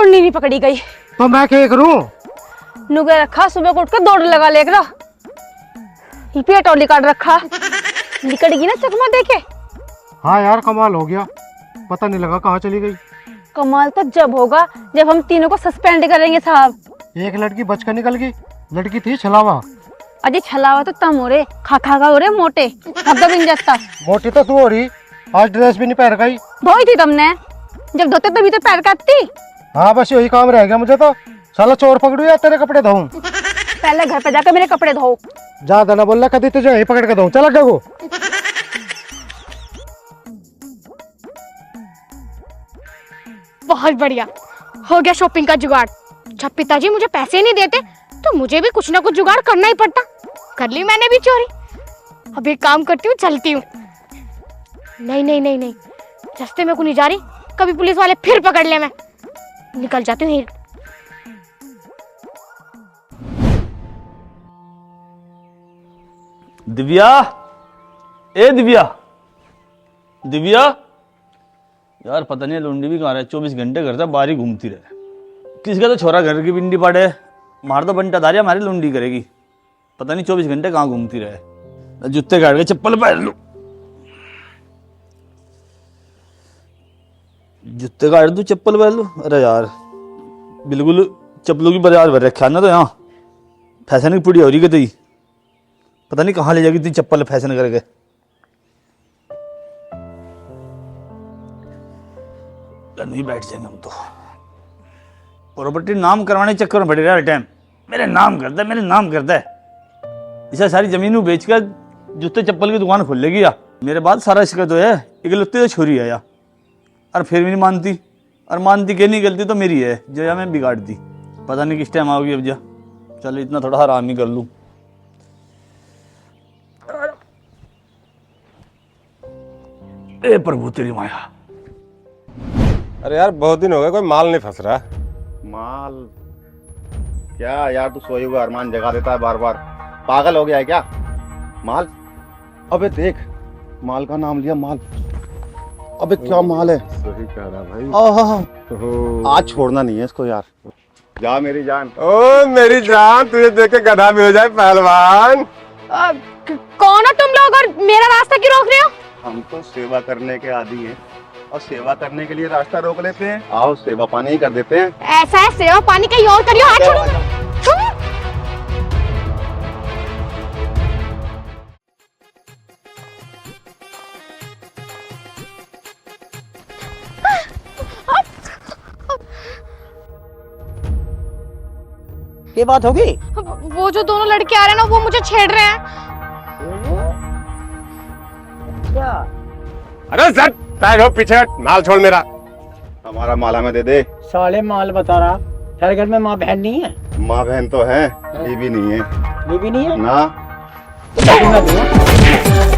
लोड़ी नहीं पकड़ी गई तो मैं क्या करूं? नुगे रखा सुबह को उठ कर दौड़ लगा लेकर ये पेट और काट रखा निकलेगी ना चकमा देके। हाँ यार कमाल हो गया, पता नहीं लगा कहाँ चली गई। कमाल तो जब होगा जब हम तीनों को सस्पेंड करेंगे साहब। एक लड़की बचकर निकल गई, लड़की थी छलावा। अजय छलावा तो तम हो रहे खा का हो रहे मोटे हब्दा बिन जाता। मोटी तो तू हो रही, आज ड्रेस भी नहीं पहन गई। धोई थी तुमने, जब धोते तभी तो पैर काटती। हाँ बस यही काम रह गया मुझे तो, साला चोर पकड़ू या तेरे कपड़े धोऊं? पहले घर पे जाकर मेरे कपड़े धो। ज्यादा ना बोलना, कभी तुझे यही पकड़ के धोऊं। चल गो। बहुत बढ़िया, हो गया शॉपिंग का जुगाड़। जब पिताजी मुझे पैसे नहीं देते तो मुझे भी कुछ ना कुछ जुगाड़ करना ही पड़ता। कर ली मैंने भी चोरी। अब एक काम करती हूँ, चलती हूँ। नहीं नहीं नहीं नहीं, रास्ते में को नहीं जा रही, कभी पुलिस वाले फिर पकड़ ले। मैं निकल जाती हूँ। दिव्या, ए दिव्या, दिव्या यार पता नहीं लुंडी भी कहाँ रहे। 24 घंटे घर से बाहर ही घूमती रहे। किसका तो छोरा घर की बिंडी पाड़े, मार तो बंटा दारिया हमारी लुंडी करेगी। पता नहीं 24 घंटे कहाँ घूमती रहे। जूते काट के चप्पल पहन लू, जूते काट दू चप्पल पहन लू। अरे यार बिल्कुल चप्पलों की बाजार भर रखा ना, तो यहाँ फैशन की पूरी हो रही गई। पता नहीं कहाँ ले जाएगी इतनी चप्पल फैशन करके। नहीं बैठ जाएंगे हम तो। प्रॉपर्टी नाम करवाने के चक्कर में पड़े रहा टाइम। मेरे नाम करता है, मेरे नाम करता है। इसे सारी जमीन बेचकर जूते चप्पल की दुकान खोल लेगी या मेरे बाद सारा इसका तो है। इकलौती तो छोरी है या, और फिर भी नहीं मानती। और मानती के नहीं गलती तो मेरी है जो या मैं बिगाड़ दी। पता नहीं किस टाइम आओगी अब जा। चल इतना थोड़ा आराम ही कर लूँ। ए प्रभु तेरी माया। अरे यार बहुत दिन हो गए, कोई माल नहीं फंस रहा। माल क्या यार, तू सोए हुए अरमान जगा देता है बार बार। पागल हो गया है क्या? माल? अबे देख, माल का नाम लिया माल। अबे क्या माल है? सही कह रहा भाई। आज छोड़ना नहीं है इसको यार। जा मेरी जान। ओ मेरी जान, तुझे देख के गधा भी हो जाए पहलवान। कौन हो तुम लोग और मेरा रास्ता क्यों रोक रहे हो? हम तो सेवा करने के आदी हैं और सेवा करने के लिए रास्ता रोक लेते हैं। आओ सेवा पानी ही कर देते हैं। ऐसा है, सेवा पानी कहीं और करियो। हाथ छोड़ो, छोड़ो। ये बात होगी? वो जो दोनों लड़के आ रहे हैं ना, वो मुझे छेड़ रहे हैं। क्या? अरे सर पैर हो पीछे, माल छोड़ मेरा। हमारा माल हमें दे दे। साले माल बता रहा, तेरे घर में माँ बहन नहीं है? माँ बहन तो है, बीवी नहीं है। बीवी नहीं है ना? तो बीवी मैं दूँ।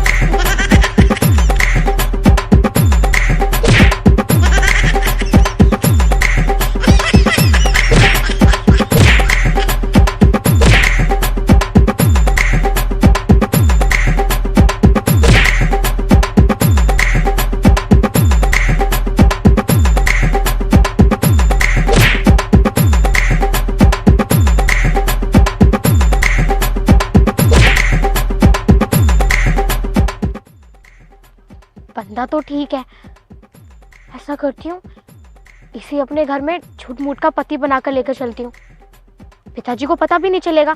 बंदा तो ठीक है, ऐसा करती हूँ इसे अपने घर में झूठ मूठ का पति बनाकर लेकर चलती हूँ। पिताजी को पता भी नहीं चलेगा,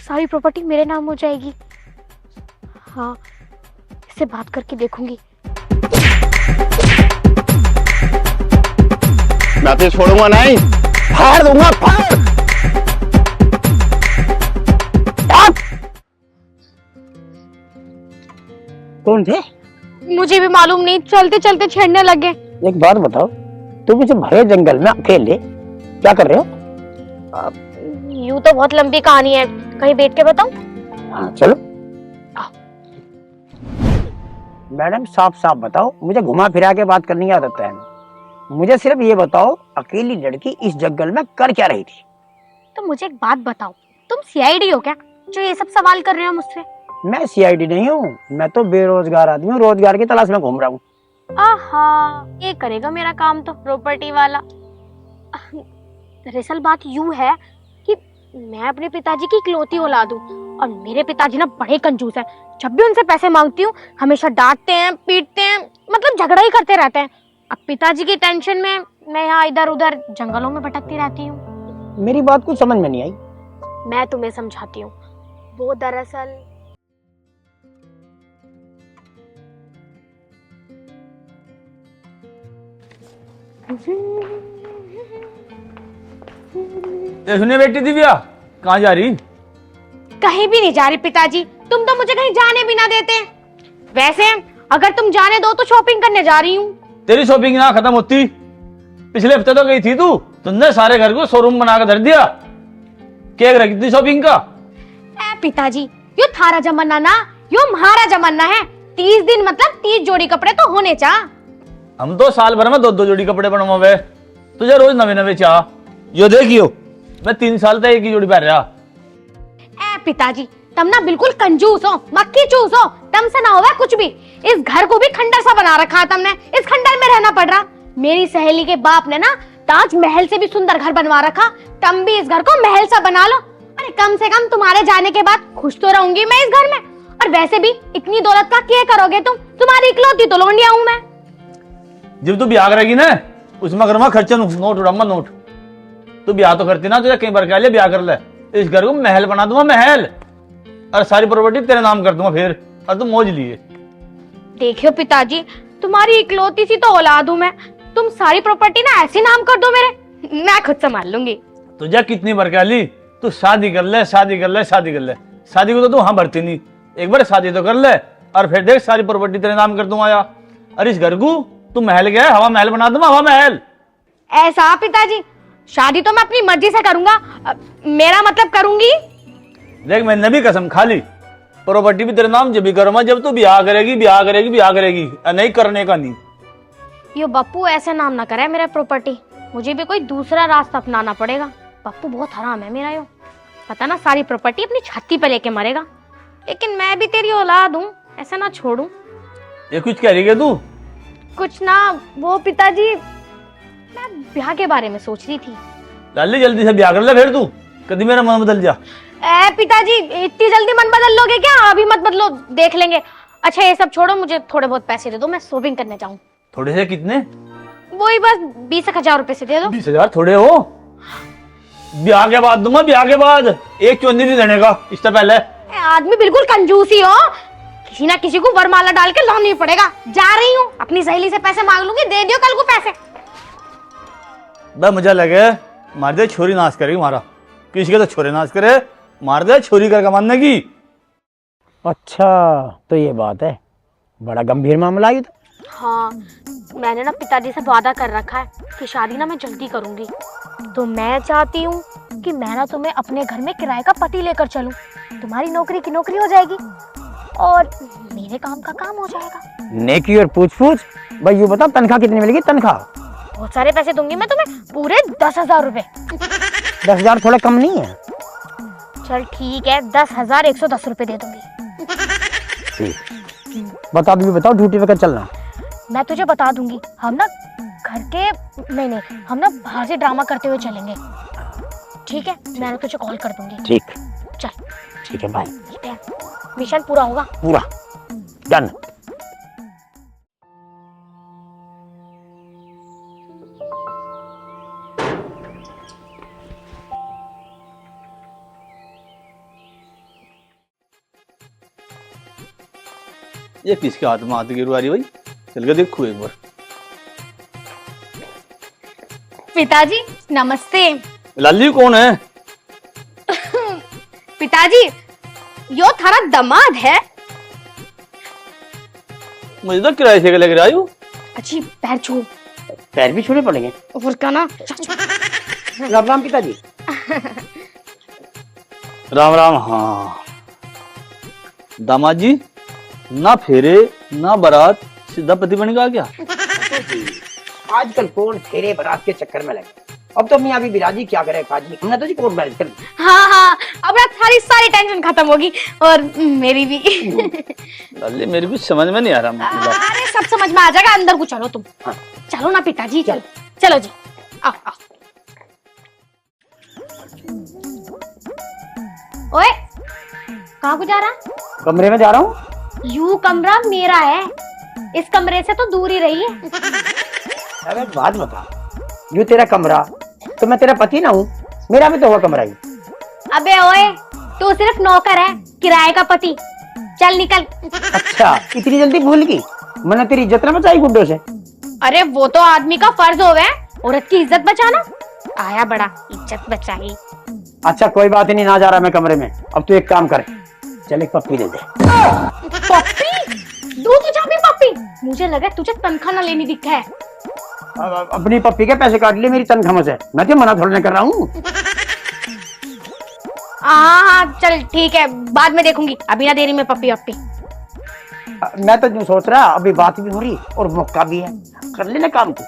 सारी प्रॉपर्टी मेरे नाम हो जाएगी। हाँ, इससे बात करके देखूंगी। मैं तो छोड़ूंगा नहीं, फाड़ दूंगा, फाड़। कौन थे? मुझे भी मालूम नहीं, चलते चलते छेड़ने लगे। एक बात बताओ, तुम इस भरे जंगल में अकेले क्या कर रहे हो? यूं तो बहुत लंबी कहानी है, कहीं बैठ के बताऊं? हाँ चलो। मैडम साफ साफ बताओ, मुझे घुमा फिरा के बात करने की आदत है। मुझे सिर्फ ये बताओ, अकेली लड़की इस जंगल में कर क्या रही थी? तो मुझे एक बात बताओ, तुम सीआईडी हो क्या जो ये सब सवाल कर रहे हो मुझसे? मैं सीआईडी नहीं हूँ, मैं तो बेरोजगार आदमी हूँ, रोजगार की तलाश में घूम रहा हूँ। आहा, ये करेगा मेरा काम तो प्रॉपर्टी वाला। दरअसल बात यूं है कि मैं अपने पिताजी की इकलौती औलाद हूँ और मेरे पिताजी ना बड़े कंजूस हैं। जब भी उनसे पैसे मांगती हूँ हमेशा डांटते हैं, पीटते हैं, मतलब झगड़ा ही करते रहते हैं। अब पिताजी की टेंशन में मैं यहाँ इधर उधर जंगलों में भटकती रहती हूँ। मेरी बात कुछ समझ में नहीं आई। मैं तुम्हें समझाती हूँ। वो दरअसल ये सुनिए बेटी दिव्या, कहाँ जा रही? कहीं भी नहीं जा रही पिताजी, तुम तो मुझे कहीं जाने भी ना देते। वैसे अगर तुम जाने दो तो शॉपिंग करने जा रही हूँ। तेरी शॉपिंग ना खत्म होती। पिछले हफ्ते तो गई थी तू, तुमने सारे घर को शोरूम बना कर धर दिया। क्या रखी थी शॉपिंग का? पिताजी यो थारा जमाना ना, यो हमारा जमाना है। 30 दिन मतलब 30 जोड़ी कपड़े तो होने चाह। हम तो साल भर में 2-2 जोड़ी कपड़े बनवावे, तुझे रोज नवे नवे चाह। यो देखियो, मैं 3 साल तक एक ही जोड़ी पहन रहा। पिताजी तुम ना बिल्कुल कंजूस हो, मक्खी चूस हो, तुमसे ना होगा कुछ भी। इस घर को भी खंडर सा बना रखा है तुमने, इस खंडर में रहना पड़ रहा। मेरी सहेली के बाप ने ना ताजमहल से भी सुंदर घर बनवा रखा, तुम भी इस घर को महल सा बना लो। अरे कम से कम तुम्हारे जाने के बाद खुश तो रहूंगी मैं इस घर में। और वैसे भी इतनी दौलत का क्या करोगे तुम, तुम्हारी इकलौती तो लोंडिया हूं मैं। जब तू ब्याह करेगी ना उसमें करूंगा खर्चा, नोट उड़ाऊंगा नोट। तू ब्याह तो करती ना, तुझे कई बार कह लिया ब्याह कर ले। इस घर को महल बना दूंगा, महल, और सारी प्रॉपर्टी तेरे नाम कर दूंगा फिर, और तुम मौज लिए। देखियो पिताजी, तुम्हारी इकलौती सी तो औलाद हूं मैं, तुम सारी प्रॉपर्टी ना ऐसे नाम कर दो मेरे, मैं खुद संभाल लूंगी। तुझे कितनी बार कह ली तू शादी कर ले, शादी कर ले, शादी कर ले। शादी को तो तू हाँ भरती नहीं। एक बार शादी तो कर ले और फिर देख सारी प्रॉपर्टी तेरे नाम कर दूंगा। या और इस घर को तू महल गया, हवा महल बना दूंगा, हवा महल। ऐसा पिताजी, शादी तो मैं अपनी मर्जी से करूंगा, मेरा मतलब करूंगी। देख मैंने भी कसम खा ली, प्रॉपर्टी भी तेरे नाम जब भी करूंगा जब तू ब्याह करेगी, ब्याह करेगी, ब्याह करेगी, नहीं करने का नहीं। यो बप्पू ऐसे नाम ना करे मेरा प्रॉपर्टी, मुझे भी कोई दूसरा रास्ता अपनाना पड़ेगा। बप्पू बहुत हराम है मेरा, यो पता ना सारी प्रॉपर्टी अपनी छाती पे लेके मरेगा। लेकिन मैं भी तेरी औलाद हूँ, ऐसा ना छोड़ू। ये कुछ कह रही है तू? कुछ ना, वो पिताजी मैं ब्याह के बारे में सोच रही थी। लाली जल्दी से ब्याह कर ले फिर, तू कभी मेरा मन बदल जा। पिताजी इतनी जल्दी मन बदल लोगे क्या? अभी मत बदलो, देख लेंगे। अच्छा ये सब छोड़ो, मुझे थोड़े बहुत पैसे दे दो, मैं शॉपिंग करने जाऊँ। थोड़े से कितने? वही बस 20,000 रुपए से दे दो। 20,000 थोड़े हो? ब्याह के बाद दूंगा, ब्याह के बाद। एक चोंदी नहीं देने का, इससे पहले। आदमी बिल्कुल कंजूस ही हो, किसी ना किसी को वरमाला डाल के लानी पड़ेगा। जा रही हूँ, अपनी सहेली से पैसे मांग लूंगी, दे दियो कल को पैसे। बस मुझे लगे मार दे, छोरी नाश करेगी मारा। किसी के तो छोरे नाश करे, मार दे छोरी करके मारने की। अच्छा तो ये बात है, बड़ा गंभीर मामला है। हाँ, मैंने ना पिताजी से वादा कर रखा है कि शादी ना मैं जल्दी करूंगी। तो मैं चाहती हूँ कि मैं ना तुम्हें अपने घर में किराए का पति लेकर चलूं। तुम्हारी नौकरी की नौकरी हो जाएगी और मेरे काम का काम हो जाएगा। नेकी और पूछ पूछ। भाई ये बता तनख्वाह कितनी मिलेगी? तनख्वाह बहुत सारे पैसे दूंगी मैं तुम्हें, पूरे 10,000 रुपए। 10,000 थोड़ा कम नहीं है? चल ठीक है, 10,110 रुपए दे दूंगी। ठीक, बता दूंगी, बताओ ड्यूटी पे कब चलना? मैं तुझे बता दूंगी, हम ना घर के नहीं, हम ना बाहर से ड्रामा करते हुए चलेंगे, ठीक है? मैं तुझे कॉल कर दूंगी। ठीक, चल ठीक है, बाय। मिशन पूरा होगा? पूरा डन। ये किसके हाथ में हाथ गिरू आ रही भाई? चल के देखो एक बार। पिताजी नमस्ते। लाली कौन है? पिताजी यो थारा दामाद है। मुझे तो किराए से लेकर आई हूँ। अच्छी पैर छू। पैर भी छूने पड़ेंगे? और क्या ना। राम राम पिताजी। राम राम। हाँ दामाद जी, ना फेरे ना बारात, सीधा पति बन गया क्या? आजकल कौन फेरे बारात के चक्कर में लगे। अब तो मियां भी बिराजी क्या करे काजी, हमने तो जी कोर्ट मैरिज कर ली। हाँ, अब ना सारी टेंशन खत्म होगी और मेरी भी। लाली मेरी कुछ समझ में नहीं आ रहा। अरे सब समझ में आ जाएगा, अंदर को चलो तुम। हाँ। चलो ना पिताजी, चलो जी, आओ। ओए, कहाँ को जा रहा? कमरे में जा रहा हूँ। यू कमरा मेरा है, इस कमरे से तो दूर ही रहिए। अरे बात बता, यू तेरा कमरा तो मैं तेरा पति ना हूँ, मेरा भी तो हुआ कमरा ही। अबे ओए, तू सिर्फ नौकर है, किराए का पति। चल निकल। अच्छा, इतनी जल्दी भूल गई? मैंने तेरी इज्जत ना बचाई गुड्डों से। अरे वो तो आदमी का फर्ज होवे, औरत की इज्जत बचाना। आया बड़ा, इज्जत बचाई। अच्छा कोई बात नहीं, ना जा रहा मैं कमरे में। अब तू एक काम कर, चल एक पप्पी दे दे। पप्पी? दूध तुझे भी पप्पी? मुझे लगा तुझे तनख्वाह ना लेनी दिखा है। अपनी पप्पी के पैसे काट लिए मेरी तनख्वाह में से, मैं तो मना थोड़ा नहीं कर रहा हूँ। हाँ चल ठीक है, बाद में देखूंगी, अभी ना दे रही मैं पप्पी वप्पी। मैं तो यूं सोच रहा, अभी बात भी हो रही और मौका भी है, कर लेना काम तू।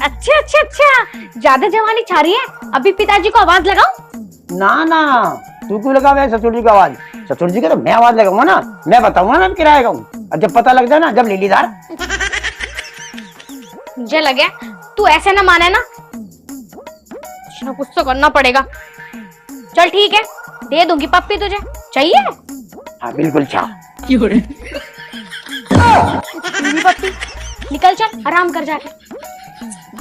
अच्छा अच्छा अच्छा, ज्यादा जवानी छा रही है, अभी पिताजी को आवाज लगाऊं? ना ना, तू क्यों लगावे ससुर जी की आवाज? ससुर जी का तो मैं आवाज लगाऊंगा ना, मैं बताऊंगा ना किराए का हूँ। और जब पता लग जाए ना, जब लीलीदार। मुझे लगे तू ऐसे ना माने ना, कुछ ना कुछ तो करना पड़ेगा। चल ठीक है, दे दूंगी पप्पी तुझे, चाहिए? हाँ बिल्कुल छा। पप्पी निकल, चल आराम कर जाके।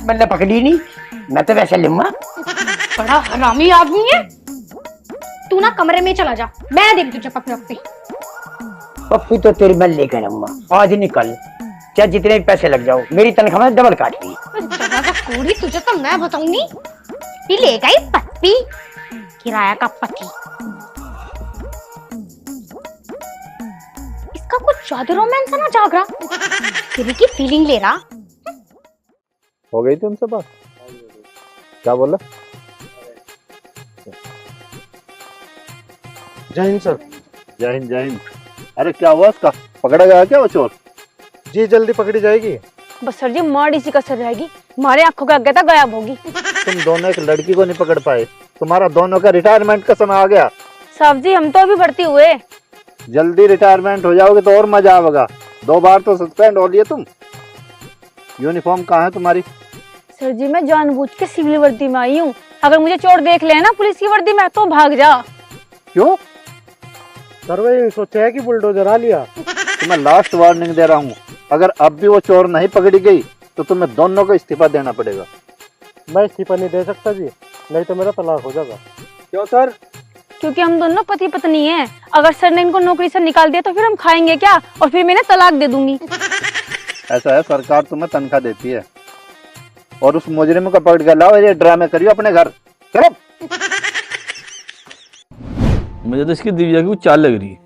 मैंने पकड़ी नहीं, मैं तो वैसे लूंगा। बड़ा हरामी आदमी है तू, ना कमरे में चला जा, मैं देख तुझे पप्पी वप्पी। पप्पी तो तेरी मैं लेकर आऊंगा, आज निकल, चाहे जितने भी पैसे लग जाओ, मेरी तनख्वाह में डबल काट दी। कोड़ी तुझे तो मैं बताऊंगी, पी लेगा ही पप्पी, किराया का पति। इसका कुछ ज्यादा रोमांस है ना जाग रहा, तेरी की फीलिंग ले रहा। हो गई थी उनसे बात? क्या बोला? जय हिंद सर। जय हिंद जय हिंद। अरे क्या हुआ उसका, पकड़ा गया क्या वो चोर? जी जल्दी पकड़ी जाएगी। बस सर जी माड़ी सी कसर रहेगी, हमारे आंखों के आगे तक गायब होगी। तुम दोनों एक लड़की को नहीं पकड़ पाए, तुम्हारा दोनों का रिटायरमेंट का समय आ गया। साहब जी हम तो अभी भर्ती हुए। जल्दी रिटायरमेंट हो जाओगे तो और मजा आएगा, 2 बार तो सस्पेंड हो लिए तुम। यूनिफॉर्म कहाँ है तुम्हारी? सर जी मैं जानबूझ के सिविल वर्दी में आई हूँ, अगर मुझे चोर देख ले ना पुलिस की वर्दी में तो भाग जा। क्यों? सर वही सोचा है कि बुलडोजर आ लिया। तुम्हें लास्ट वार्निंग दे रहा हूँ, अगर अब भी वो चोर नहीं पकड़ी गई तो तुम्हें दोनों को इस्तीफा देना पड़ेगा। मैं इस्तीफा नहीं दे सकता जी, नहीं तो मेरा तलाक हो जाएगा। क्यों सर? क्योंकि हम दोनों पति पत्नी हैं, अगर सर ने इनको नौकरी से निकाल दिया तो फिर हम खाएंगे क्या, और फिर मैं तलाक दे दूंगी। ऐसा है, सरकार तुम्हें तनख्वाह देती है, और उस मुजरिम को पकड़ कर लाओ, ये ड्रामे करियो अपने घर। चलो। मुझे तो इसकी दिव्या की कुछ चाल लग रही है,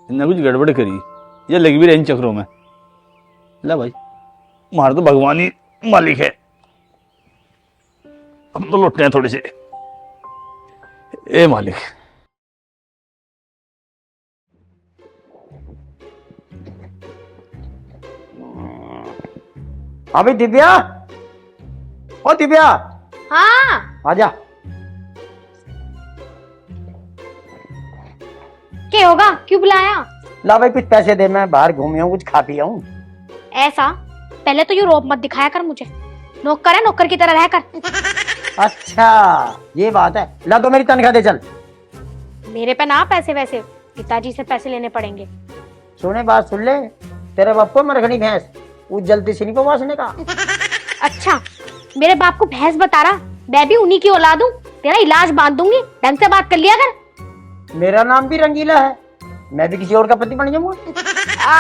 इनने कुछ गड़बड़ करी, ये लग भी रहे इन चक्रों में। ला भाई, हमारा तो भगवान ही मालिक है, हम तो लौटते हैं थोड़े से। ए मालिक। अबे दिव्या, ओ दिव्या, हाँ आजा। क्या होगा, क्यों बुलाया? ला भाई कुछ पैसे दे, मैं बाहर घूमी हूँ, कुछ खा पी आऊं। ऐसा पहले तो यू रोब मत दिखाया कर मुझे, नौकर है, नौकर की तरह रह कर। अच्छा ये बात है, ला तो मेरी तनख्वाह दे चल। मेरे पे ना पैसे वैसे, पिताजी से पैसे लेने पड़ेंगे। सुने बात सुन ले, तेरे बाप को मरघनी भैंस वो जलती सी नहीं पवासने का। अच्छा मेरे बाप को भैंस बता रहा, मैं भी उन्हीं की औलाद हूँ, तेरा इलाज बांध दूंगी, ढंग से बात कर लिया कर। मेरा नाम भी रंगीला है, मैं भी किसी और का पति बन जाऊंगा।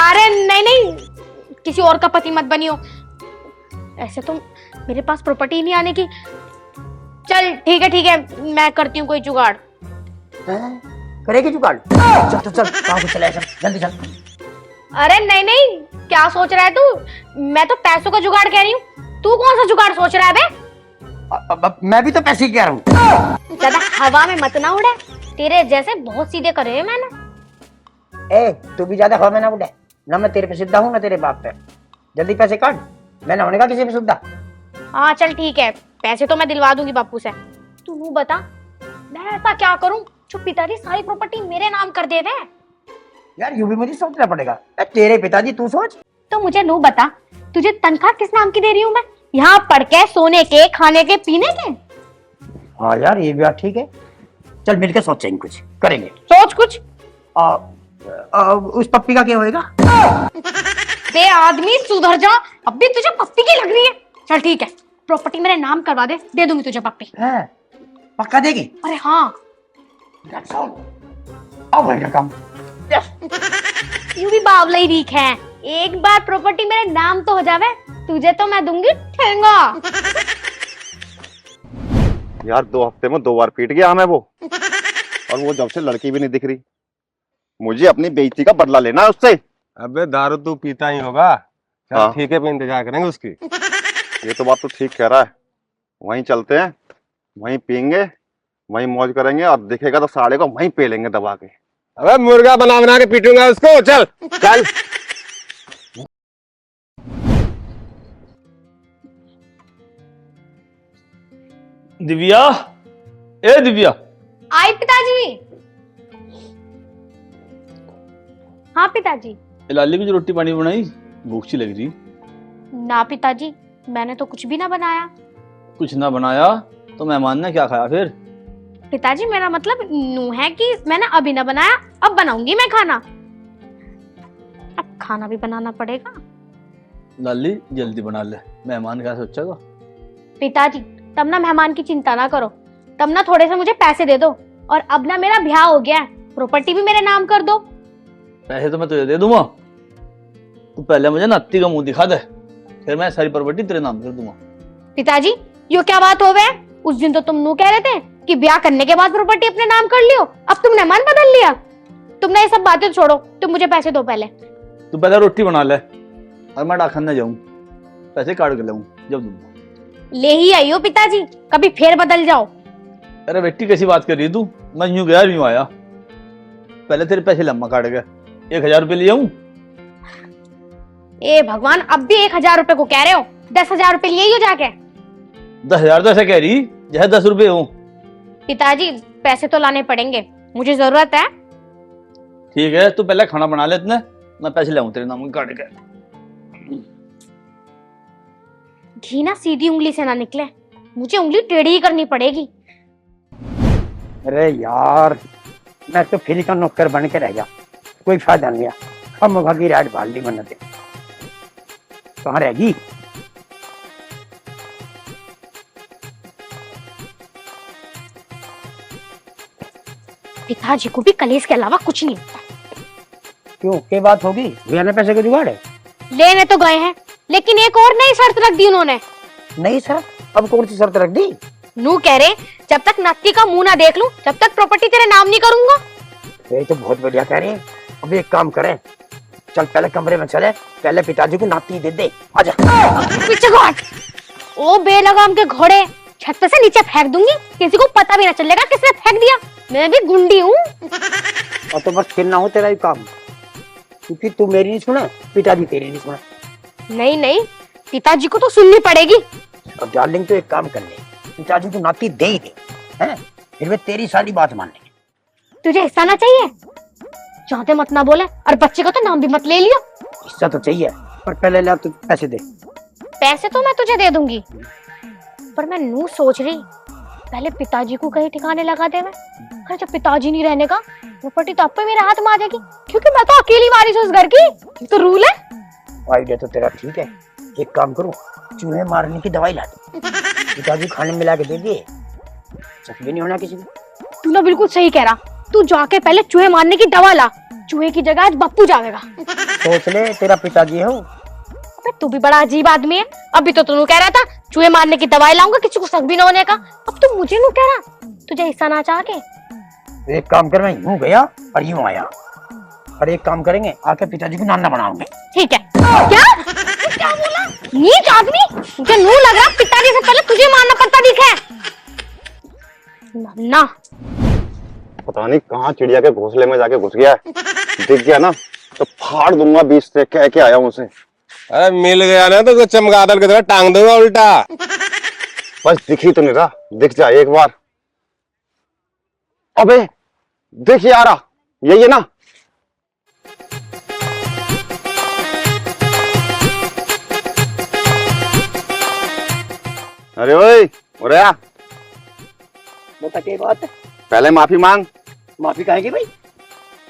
अरे नहीं नहीं, किसी और का पति मत बनियो, ऐसे तो मेरे पास प्रॉपर्टी नहीं आने की। चल ठीक है, मैं करती हूँ कोई जुगाड़। करेगी जुगाड़? चल चल चल, कहाँ को चला, चल जल्दी चल। अरे नहीं नहीं, क्या सोच रहा है तू, मैं तो पैसों का जुगाड़ कह रही हूँ, तू कौन सा जुगाड़ सोच रहा है बे? मैं भी तो पैसे ही कह रहा हूँ। ज्यादा हवा में मत ना उड़े, तेरे जैसे बहुत सीधे करे हैं मैंने। ए तू भी ज्यादा हवा में ना उड़े, ना मैं तेरे पे सीधा हूँ ना तेरे बाप पे। जल्दी पैसे काट, मैं ना होने का किसी पे सीधा। हाँ चल ठीक है, पैसे तो मैं दिलवा दूंगी बापू से। तू बता मैं ऐसा क्या करूं जो पिताजी सारी प्रॉपर्टी मेरे नाम कर दे दे? यार यूं भी मुझे सोचना पड़ेगा, तेरे पिताजी तू सोच। तो मुझे नू बता, तुझे तनख्वाह किस नाम की दे रही हूँ मैं, यहाँ पढ़ के, सोने के, खाने के, पीने के? हाँ यार ये भी बात ठीक है, चल मिलकर सोचेंगे, कुछ करेंगे। सोच कुछ। उस पप्पी का क्या होएगा? बे आदमी सुधर जा, अब भी तुझे पप्पी की लग रही है। चल ठीक है, प्रॉपर्टी मेरे नाम करवा दे दूंगी तुझे पप्पी। है, पक्का देगी? अरे हाँ। अब होएगा काम। यू भी बावला ही रीख है, एक बार प्रॉपर्टी मेरे नाम तो हो जावे, तुझे तो मैं दूंगी ठेंगा। यार 2 हफ्ते में 2 बार पीट गया हमें वो, और वो जब से लड़की भी नहीं दिख रही। मुझे अपनी बेइज्जती का बदला लेना है उससे। अबे दारू तू पीता ही होगा, हाँ। ठीके पे इंतजार करेंगे उसकी। ये तो बात तो ठीक कह रहा है, वहीं चलते हैं, वहीं पियेंगे, वहीं मौज करेंगे, और दिखेगा तो साले को वहीं पे लेंगे दबा के। अबे मुर्गा बना बना के पीटूंगा उसको। चल चल। दिव्या, ए दिव्या। आई पिताजी। हाँ पिताजी। ए लाली की जो रोटी पानी बनाई, भूख सी लग रही। ना पिताजी, मैंने तो कुछ भी ना बनाया। कुछ ना बनाया तो मेहमान ने क्या खाया फिर? पिताजी मेरा मतलब नू है कि मैंने अभी ना बनाया, अब बनाऊंगी मैं खाना। अब खाना भी बनाना पड़ेगा। लाली जल्दी बना ले, मेहमान क्या सोचेगा? पिताजी तब ना मेहमान की चिंता ना करो, तब ना थोड़े से मुझे पैसे दे दो, और अब ना मेरा ब्याह हो गया है, प्रॉपर्टी भी मेरे नाम कर दो। पैसे तो मैं तुझे दे दूंगा, तू पहले मुझे नत्ती का मुंह दिखा दे, फिर मैं सारी प्रॉपर्टी तेरे नाम कर दूंगा। पिताजी यो क्या बात हो गए? उस दिन तो तुम नू कह रहे थे कि ब्याह करने के बाद प्रॉपर्टी अपने नाम कर लियो, अब तुमने मन बदल लिया। तुमने ये सब बातें छोड़ो, तुम मुझे पैसे दो पहले। तू पहले रोटी बना ले और मैं डाकन न जाऊं, पैसे काट के लाऊं जब दूंगा। ले ही आई हो पिताजी, कभी फिर बदल जाओ। अरे बेटी कैसी बात कर रही है तू? मैं यूं गया यूं आया, पहले तेरे पैसे लम्बा काट गए, 1000 रुपये ले आऊं? ए भगवान, अब भी 1000 रुपए को कह रहे हो? 10,000 रुपए लिए हो जाके। 10,000 तो ऐसे कह रही जैसे 10 रुपये हो। पिताजी पैसे तो लाने पड़ेंगे, मुझे जरूरत है। ठीक है, तू पहले खाना बना ले इतने, मैं पैसे लाऊं तेरे नाम काट के। घी ना सीधी उंगली से ना निकले, मुझे उंगली टेढ़ी ही करनी पड़ेगी। अरे यार, मैं तो फ्री का नौकर बन के रह गया, कोई फायदा नहीं है। हम भागी राइड बाल्टी बनाते कहाँ रहेगी? पिताजी को भी कलेश के अलावा कुछ नहीं आता। क्यों, क्या बात होगी? भैया ने पैसे का जुगाड़ है? लेने तो गए हैं, लेकिन एक और नई शर्त रख दी उन्होंने। नहीं सर, अब कौन सी शर्त रख दी? नू कह रहे जब तक नत्ती का मुंह ना देख लूं, जब तक प्रॉपर्टी तेरे नाम नहीं करूंगा। ये तो बहुत बढ़िया कह रहे हैं। अब एक काम करें, चल पहले कमरे में चले, पहले पिताजी को नाती दे दे। आजा। पीछे को हट। ओ बेलगाम के घोड़े, छत पे से नीचे फेंक दूंगी, किसी को पता भी ना चलेगा किसने फेंक दिया। मैं भी गुंडी हूँ। और तो बस फिर ना हो तेरा ही काम, क्योंकि तू मेरी नहीं सुना, पिताजी तेरी नहीं सुना। नहीं नहीं, पिताजी को तो सुननी पड़ेगी। अब डार्लिंग तो एक काम कर ले, पिताजी को नाती दे ही दे, हैं? फिर वे तेरी सारी बात मान लेंगे। तुझे हिस्सा ना चाहिए? चाहते मत ना बोले, और बच्चे का तो नाम भी मत ले लियो। हिस्सा तो चाहिए, पर पहले ला तू पैसे दे। पैसे तो मैं तुझे दे दूंगी, पर मैं नू सोच रही पहले पिताजी को कहीं ठिकाने लगा दे। अरे जब पिताजी नहीं रहने का, प्रॉपर्टी तो आपको मेरे हाथ में आ जाएगी, क्योंकि मैं तो अकेली वारिस हूँ उस घर की। ये तो रूल है। आइडिया तो तेरा ठीक है, एक काम करो, चूहे मारने की दवाई ला दे, पिताजी खाने में मिला के दे दिए, जख्मी नहीं होना किसी को। तू ना बिल्कुल सही कह रहा, तू जाके पहले चूहे मारने की दवा ला, चूहे की जगह आज बप्पू जाएगा। सोच ले, तेरा पिताजी है वो। तू भी बड़ा अजीब आदमी है, अभी तो तू कह रहा था चूहे मारने की दवाई लाऊंगा किसी को शक भी न होने का, अब तू मुझे नू कह रहा तुझे हिस्सा ना चाह के। एक काम कर, मैं यूं गया और यूं आया, और एक काम करेंगे, आके पिताजी को नाना बनाओगे। ठीक है। क्या बोला? नीच आदमी, मुझे नू लग रहा पिताजी से पहले तुझे मारना पड़ता दिखे। नन्ना पता नहीं कहाँ चिड़िया के घोंसले में जाके घुस गया है, दिख गया ना तो फाड़ दूंगा बीच से, कह के आया हूँ उसे। अरे मिल गया ना तो चमगादड़ की तरह टांग दूंगा उल्टा। बस दिख ही तो नहीं रहा, दिख जाए एक बार। अबे देख यारा, यही है ना? अरे ओए, उरे आ। बता क्या बात है? पहले माफी मांग। माफी कहेगी भाई?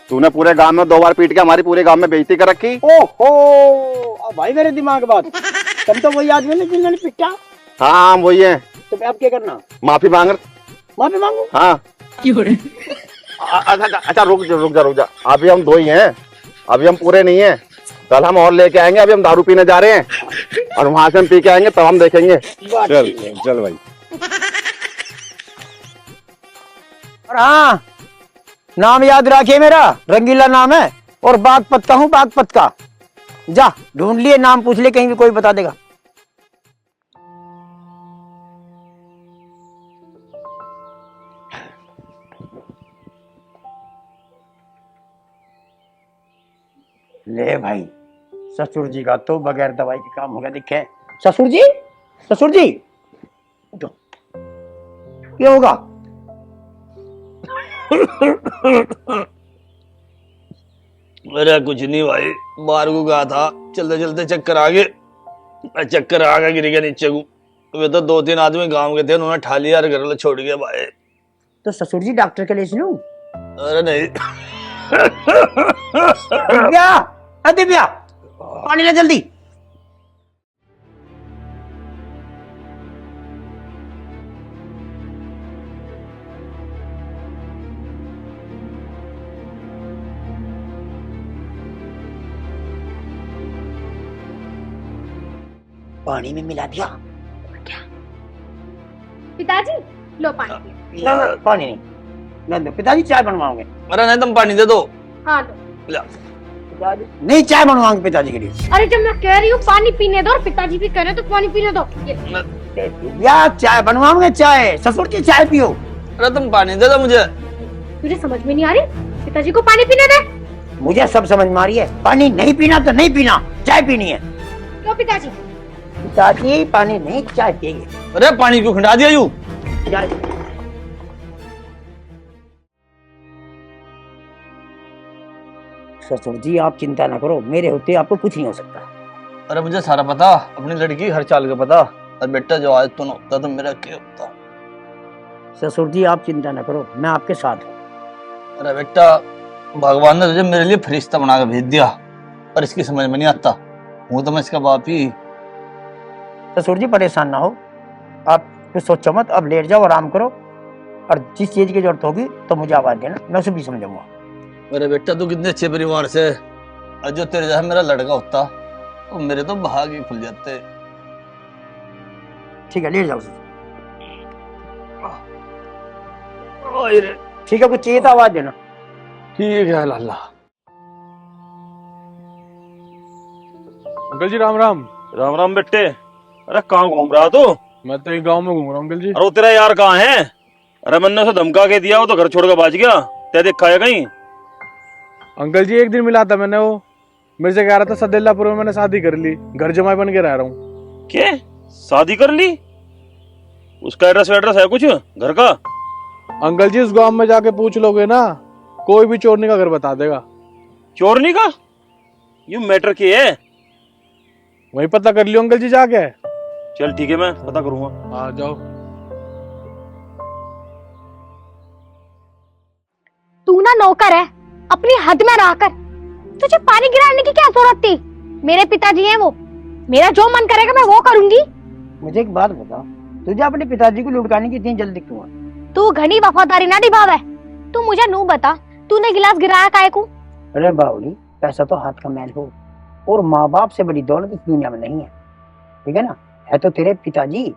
तूने पूरे गांव में 2 बार पीट के हमारी पूरे गांव में बेइज्जती कर रखी। ओहो, अब भाई मेरे दिमाग बात, तुम तो वही आदमी ने जिन्होंने पिटा। हाँ वही है। तो अब क्या करना? माफी मांग। माफी मांगू? हाँ। अच्छा रुक जा। अभी हम 2 ही हैं, अभी हम पूरे नहीं हैं। कल हम और लेके आएंगे। अभी हम दारू पीने जा रहे हैं और वहां से हम पी के आएंगे, तब हम देखेंगे। चल भाई। और हाँ, नाम याद रखिए, मेरा रंगीला नाम है और बागपत का हूँ, बागपत का। जा ढूंढ लिए, नाम पूछ ले, कहीं भी कोई बता देगा। ले भाई, ससुर जी का तो बगैर दवाई के काम होगा। दिखे ससुर जी, ससुर जी उठो। क्या होगा? अरे कुछ नहीं भाई, बाहर को गया था, चलते चलते चक्कर आ गए। चक्कर आ गया, गिर गया नीचे को। वे तो 2-3 आदमी गांव के थे, उन्होंने ठा लिया और घर वाले छोड़ गए भाई। तो ससुर जी डॉक्टर के लिए सुनूं? अरे नहीं। दिव्या, दिव्या पानी ले जल्दी। पानी में मिला दिया। पिताजी लो पानी। ना, पानी नहीं, मैं दो। पिताजी चाय बनवाओगे? अरे नहीं, तुम पानी दे दो। हाँ लो। ला। पिताजी नहीं, चाय बनवाओगे पिताजी के लिए। अरे जब मैं कह रही हूँ पानी पीने दो और पिताजी भी कह रहे तो पानी पीने दो। या चाय बनवाओगे? चाय, ससुर जी चाय पियो। अरे तुम पानी दे दो मुझे। मुझे समझ में नहीं आ रही, पिताजी को पानी पीने दे। मुझे सब समझ में आ रही है, पानी नहीं पीना तो नहीं पीना, चाय पीनी है। क्यों पिताजी? पिताजी पानी नहीं, चाय पिएंगे। अरे पानी क्यों खिंडा दिया यूं? ससुर जी आप चिंता ना करो, मेरे होते आपको कुछ नहीं हो सकता। अरे मुझे सारा पता, अपनी लड़की हर चाल का पता। और बेटा जो आज तो न होता तो मेरा क्या होता। ससुर जी आप चिंता ना करो, मैं आपके साथ हूँ। अरे बेटा, भगवान ने तुझे मेरे लिए फरिश्ता बना के भेज दिया, पर इसकी समझ में नहीं आता। हूँ तो मैं इसका बाप ही। ससुर जी परेशान ना हो, आप कुछ सोचो मत, अब लेट जाओ, आराम करो, और जिस चीज की जरूरत होगी तो मुझे आवाज देना, मैं उसे भी समझाऊंगा। अरे बेटा तू कितने अच्छे परिवार से, और जो तेरे जैसा मेरा लड़का होता तो मेरे तो भाग ही खुल जाते। ठीक है, लेट जाओ ससुर। ओए रे। ठीक है, कुछ चाहिए तो आवाज देना। ठीक है लाला। अंकल जी राम राम। राम राम बेटे। अरे कहाँ घूम रहा तू? मैं तो एक गांव में घूम रहा हूँ अंकल जी। अरे वो तेरा यार कहाँ है? अरे मैंने उसे धमका के दिया, वो तो घर छोड़ के भाग गया। ते देखा है कहीं? अंकल जी एक दिन मिला था मैंने, वो मेरे से कह रहा था सदेलापुर में मैंने शादी कर ली, घर जमाई बन के रह रहा हूँ। क्या शादी कर ली? उसका एड्रेस है कुछ घर का? अंकल जी उस गांव में जाके पूछ लोगे ना, कोई भी चोरनी का घर बता देगा। चोरनी का? यू मैटर क्या है? वही पता कर लियो अंकल जी जाके। चल ठीक है, मैं पता करूंगा। आ जाओ। तू ना नौकर है, अपनी हद में रहकर तुझे पानी गिराने की क्या जरूरत थी? मेरे पिताजी हैं वो, मेरा जो मन करेगा मैं वो करूंगी। मुझे एक बात बता, तुझे अपने पिताजी को लुढ़काने की इतनी जल्दी क्यों है? तू घनी वफादारी ना निभावे। तू मुझे नू बता, तूने गिलास गिराया काहे को? अरे बावली, पैसा तो हाथ का मैल हो, और माँ बाप से बड़ी दौलत इस दुनिया में नहीं है, ठीक है ना? है तो तेरे पिताजी,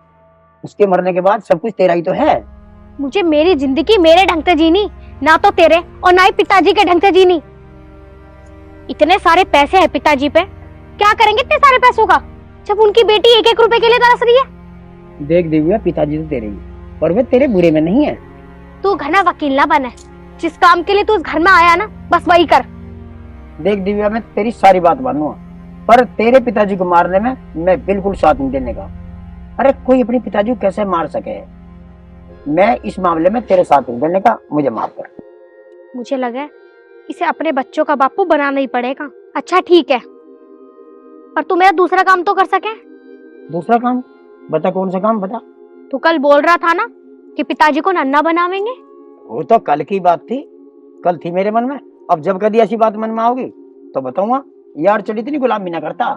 उसके मरने के बाद सब कुछ तेरा ही तो है। मुझे मेरी जिंदगी मेरे ढंग से जीनी, ना तो तेरे और ना ही पिताजी के ढंग से जीनी। इतने सारे पैसे हैं पिताजी पे, क्या करेंगे इतने सारे पैसों का, जब उनकी बेटी 1-1 रुपए के लिए तरस रही है। देख दिव्या, पिताजी तो तेरे ही, और वे तेरे बुरे में नहीं है। तू घना वकील ना बने, जिस काम के लिए तू उस घर में आया ना, बस वही कर। देख दिव्या, मैं तेरी सारी बात मानूंगा, पर तेरे पिताजी को मारने में मैं बिल्कुल साथ नहीं देने का। अरे कोई अपने पिताजी को कैसे मार सके? मैं इस मामले में तेरे साथ नहीं देने का, मुझे माफ कर। मुझे लगा इसे अपने बच्चों का बापू बनाना ही पड़ेगा। अच्छा ठीक है, पर तू मेरा दूसरा काम तो कर सके। दूसरा काम बता, कौन सा काम बता? तू कल बोल रहा था ना कि पिताजी को नन्ना बनावेंगे। वो तो कल की बात थी, कल थी मेरे मन में। अब जब कभी ऐसी बात मन में आओगी तो बताऊंगा। यार चली इतनी गुलामी ना करता,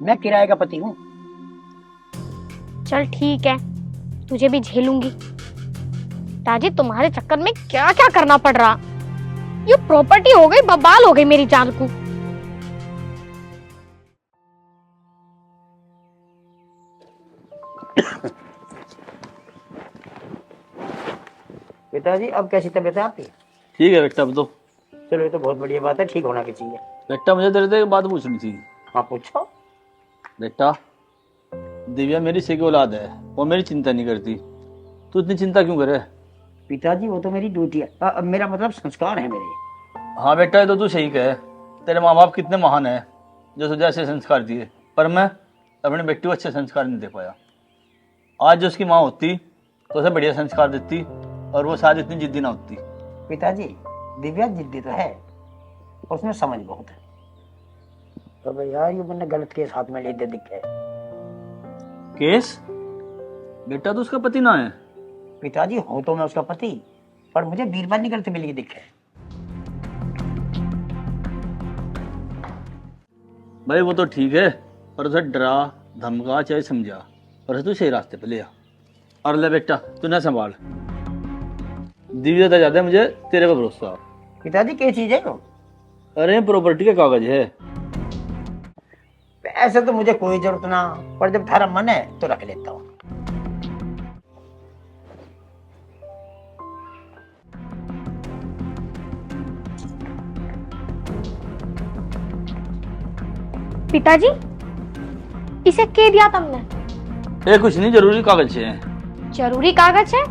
मैं किराए का पति हूँ। चल ठीक है, तुझे भी झेलूंगी। ताजी तुम्हारे चक्कर में क्या क्या करना पड़ रहा। ये प्रॉपर्टी हो गई बबाल हो गई मेरी जान को। पिताजी अब कैसी तबीयत है आपकी? ठीक है बेटा। अब तो चलो ये तो बहुत बढ़िया बात है, ठीक होना भी चाहिए। बेटा मुझे तेरे से एक बात पूछनी थी। हाँ पूछो। बेटा दिव्या मेरी सगी औलाद है, वो मेरी चिंता नहीं करती, तू इतनी चिंता क्यों करे? पिताजी वो तो मेरी ड्यूटी है, मेरा मतलब संस्कार है मेरे। हाँ बेटा ये तो तू सही कहे। तेरे माँ बाप कितने महान है जो तुझे ऐसे संस्कार दिए, पर मैं अपने बेटी को अच्छे संस्कार नहीं दे पाया। आज जो उसकी माँ होती तो उसे बढ़िया संस्कार देती और वो शायद इतनी जिद्दी ना होती। पिताजी दिव्या जिद्दी तो है, उसमें समझ बहुत है। तो भाई यार ये मैंने गलत केस हाथ में लेते दिखे। केस? बेटा तो उसका पति ना है। पिताजी हो तो मैं उसका पति, पर मुझे बीरबानी करते मिली दिखे। भाई वो तो ठीक है, पर उसे डरा धमका चाहे समझा और तू सही रास्ते पे ले आ। और ले बेटा तू ना संभाल, दिव्या तो ज्यादा मुझे तेरे पे भरोसा। पिताजी क्या चीज है वो? अरे प्रॉपर्टी के कागज है। ऐसे तो मुझे कोई जरूरत ना, पर जब थारा मन है तो रख लेता हूँ। पिताजी इसे क्या दिया तुमने? ये कुछ नहीं, जरूरी कागज है। जरूरी कागज है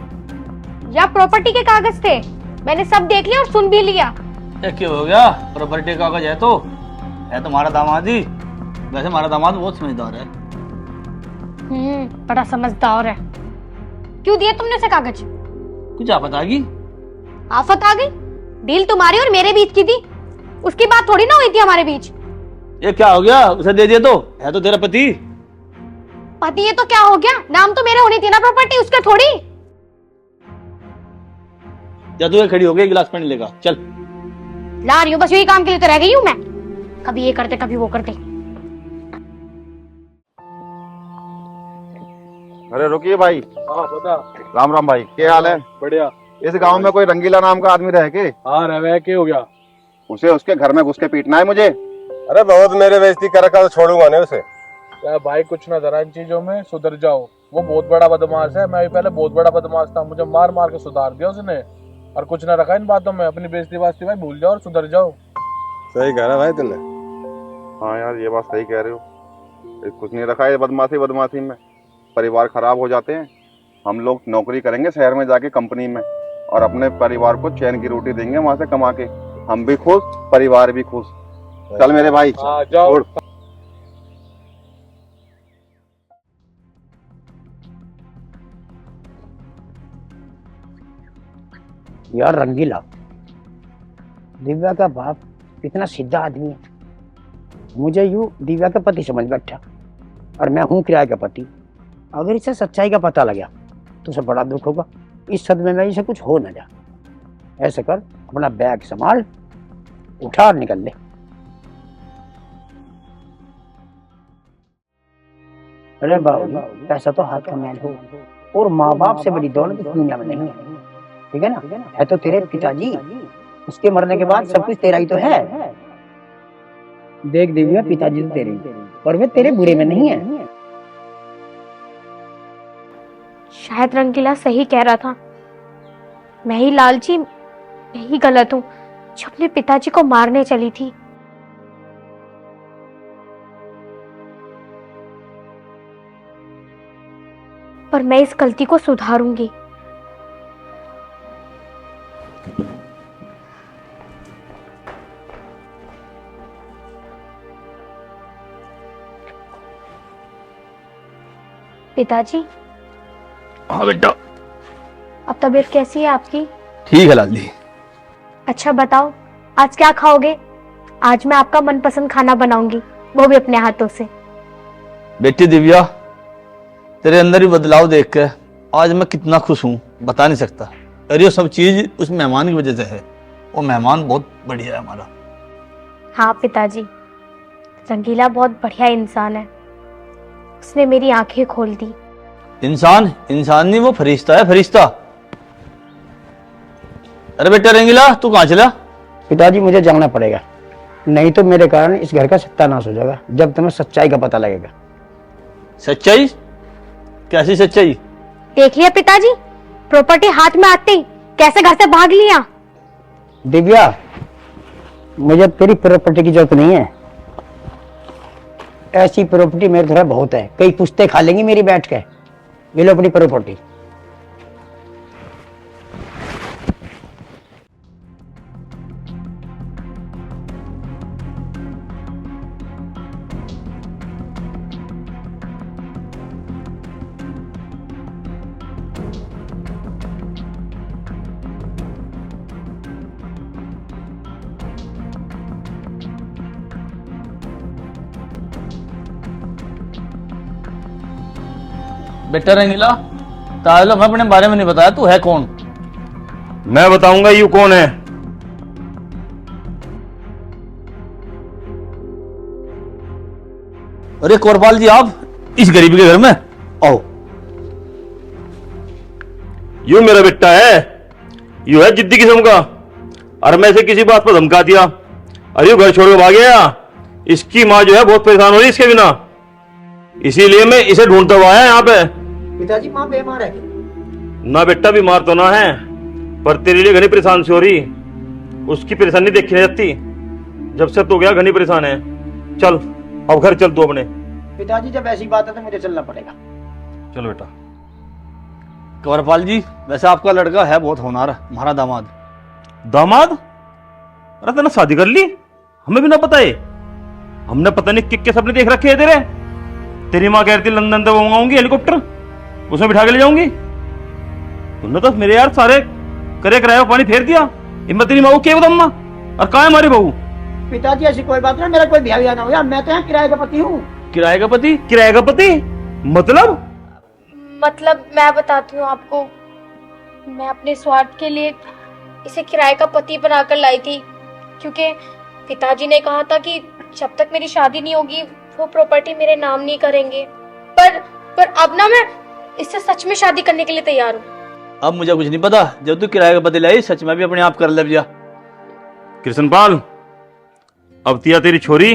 या प्रॉपर्टी के कागज थे? मैंने सब देख लिया और सुन भी लिया। ये क्या हो गया? प्रॉपर्टी का कागज है तो तुम्हारा दामाद ही। वैसे हमारा दामाद बहुत समझदार है। बड़ा समझदार है। क्यों दिया तुमने उसे कागज? कुछ आफत आ गई? आफत आ गई? डील तुम्हारी और मेरे बीच की थी, उसकी बात थोड़ी ना हुई थी हमारे बीच। ये क्या हो गया? उसे दे दिया तो है तो तेरा पति। पति ये तो क्या हो गया? नाम तो मेरे होनी थी ना प्रॉपर्टी, उसके थोड़ी। या तू खड़ी हो गई, गिलास पानी लेगा चल। ला रही हूँ, बस यही काम के लिए तो रह गई हूँ मैं। कभी ये करते कभी वो करते। अरे रुकिए भाई। हाँ बता। राम राम भाई, क्या हाल है? बढ़िया। इस गांव में कोई रंगीला नाम का आदमी रह के? हाँ रह के हो गया। उसे उसके घर में घुस के पीटना है मुझे। अरे बहुत मेरे बेइज्जती कर रखा तो छोड़ूंगा नहीं उसे। क्या भाई कुछ ना जरा इन चीजों में सुधर जाओ। वो बहुत बड़ा बदमाश है, मैं भी पहले बहुत बड़ा बदमाश था, मुझे मार मार के सुधार दिया उसने। और कुछ ना रखा इन बातों में। अपनी बेइज्जती वास्ती भाई भूल जाओ और सुधर जाओ। सही कह रहा भाई तूने। हाँ यार ये बात सही कह रहे हो। कुछ नहीं रखा है बदमाशी में परिवार खराब हो जाते हैं। हम लोग नौकरी करेंगे शहर में जाके कंपनी में, और अपने परिवार को चैन की रोटी देंगे वहां से कमा के। हम भी खुश, परिवार भी खुश। चल मेरे भाई जाओ। यार रंगीला, दिव्या का बाप इतना सीधा आदमी है, मुझे यूं दिव्या का पति समझ बैठा, और मैं हूं किराए का पति। अगर इसे सच्चाई का पता लगा तो उसे बड़ा दुख होगा। इस सदमे में इसे कुछ हो न जा। ऐसे कर, अपना बैग संभाल, उठा और निकल ले। अरे बाबू, पैसा तो हाथ का मैल हो, और माँ बाप से बड़ी दौलत इस दुनिया में नहीं है। ठीक है ना? है तो तेरे पिताजी, उसके मरने के बाद सब कुछ तेरा ही तो है। देख दिव्या, पिताजी तो तेरे ही, और वे तेरे बुरे में नहीं है। शायद रंगीला सही कह रहा था। मैं ही लालची, मैं ही गलत हूँ जो अपने पिताजी को मारने चली थी। पर मैं इस गलती को सुधारूंगी। पिताजी। हाँ बेटा। अब तबीयत कैसी है आपकी? ठीक है लाली। अच्छा बताओ, आज क्या खाओगे? आज मैं आपका मनपसंद खाना बनाऊंगी, वो भी अपने हाथों से। बेटी दिव्या, तेरे अंदर ही बदलाव देख के आज मैं कितना खुश हूँ बता नहीं सकता। और ये सब चीज उस मेहमान की वजह से है। वो मेहमान बहुत बढ़िया है हमारा। हाँ पिताजी, रंगीला बहुत बढ़िया इंसान है। उसने मेरी आंखें खोल दी। इंसान इंसान नहीं, वो फरिश्ता है, फरिश्ता। अरे बेटा रंगीला, तू कहाँ चला? पिताजी मुझे जाना पड़ेगा, नहीं तो मेरे कारण इस घर का सत्यानाश हो जाएगा जब तुम्हें सच्चाई का पता लगेगा। सच्चाई? कैसी सच्चाई? देख लिया पिताजी, प्रॉपर्टी हाथ में आते ही कैसे घर से भाग लिया। दिव्या, मुझे तेरी प्रॉपर्टी की जरूरत नहीं है। ऐसी प्रॉपर्टी मेरे तरह बहुत है, कई पुश्ते खा लेंगी मेरी बैठ के। ये लो अपनी प्रॉपर्टी। बेटा रंगीला, तालो मैं अपने बारे में नहीं बताया, तू है कौन? मैं बताऊंगा यू कौन है। अरे कोरपाल जी, आप इस गरीब के घर में आओ। यू मेरा बेटा है, यू है जिद्दी किस्म का। और मैं इसे किसी बात पर धमका दिया और यू घर छोड़ के भाग गया। इसकी माँ जो है बहुत परेशान हो रही इसके बिना, इसीलिए मैं इसे ढूंढता हुआ आया यहाँ पे। पिताजी माँ बीमार है। ना बेटा बीमार तो ना है, पर तेरे लिए घनी परेशान सी हो रही। उसकी परेशानी देखी नहीं जाती, जब से तो गया घनी परेशान है। चल अब घर चल तू अपने। पिताजी जब ऐसी बात है तो मुझे चलना पड़ेगा। चलो बेटा। कोरपाल जी, वैसे आपका लड़का है बहुत होनहार, हमारा दामाद। दामाद? अरे तूने शादी कर ली, हमें भी ना पता है। हमने पता नहीं किक के सपने देख रखे हैं तेरे। तेरी माँ कह रही थी लंदन तक मंगाऊंगी हेलीकॉप्टर, उसमें बिठा के ले जाऊंगी। तुमने तो मेरे यार सारे करे कराए पानी फेर दिया। हिम्मत तेरी माँ को क्या बताऊंगा। और कहाँ है हमारे बहू? पिताजी ऐसी कोई बात नहीं, मेरा कोई ब्याह ना हो यार, मैं तो यहाँ किराए का पति हूँ। किराए का पति? किराए का पति मतलब मैं बताती हूँ आपको, मैं अपने स्वार्थ के लिए इसे किराए का पति बनाकर लाई थी, क्योंकि पिताजी ने कहा था कि जब तक मेरी शादी नहीं होगी वो प्रॉपर्टी मेरे नाम नहीं करेंगे। पर अब ना मैं इससे सच में शादी करने के लिए तैयार हूँ। अब मुझे कुछ नहीं पता, जब तू किराए का पति लाई सच में भी अपने आप कर ले भैया। कृष्णपाल, अब तिया तेरी छोरी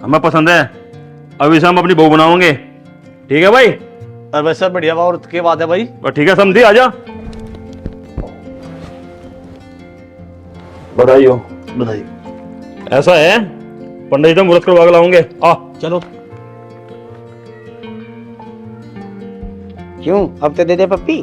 हमें पसंद है, अब इसे हम अपनी बहू बनाओगे, ठीक है भाई? और वैसे बढ़िया बात की बात है भाई। और ठीक है समझी, आजा। बधाई हो। बधाई। ऐसा है, पंडित जी तो मुहूर्त करवा के लाऊंगे। आ चलो। क्यों, अब तो दे दे पप्पी।